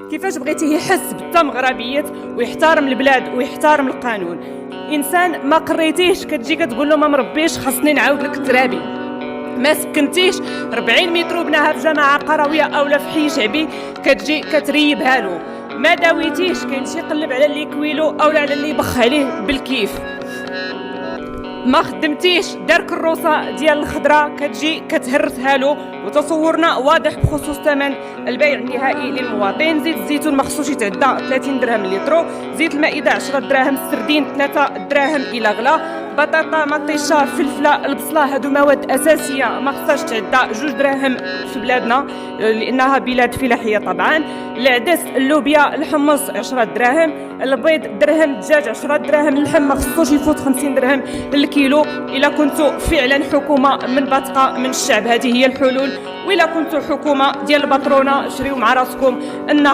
كيفاش بغيتيه يحس بالتمغربيات ويحترم البلاد ويحترم القانون؟ انسان ما قريتيش كتجي كتقول له ما مربيش خاصني نعاود لك الترابي. ما سكنتيش 40 متر وبناها في جماعه قرويه اولا في حي شعبي كتجي كتريبها له. ما داويتيش كيمشي يقلب على اللي يكويلو اولا على اللي يبخ عليه بالكيف. ما خدمتيش دار كروسه ديال الخضره كتجي كتهرسها له. وتصورنا واضح بخصوص ثمن البيع النهائي للمواطن. زيت الزيتون ما خصوش يتعدى 30 درهم لترو، زيت المائده 10 دراهم، السردين 3 دراهم الى غلا، بطاطا مطيشه فلفله البصله هادو مواد اساسيه ما خصهاش تعدى 2 دراهم في بلادنا لانها بلاد فلاحيه طبعا. العدس اللوبيا الحمص 10 دراهم، البيض درهم، الدجاج 10 دراهم، اللحم ما خصوش يفوت 50 درهم الكيلو. الا كنتو فعلا حكومه منبثقه من الشعب هذه هي الحلول، وإلا كنتو حكومه ديال البطرونه شريو مع راسكم الناقه.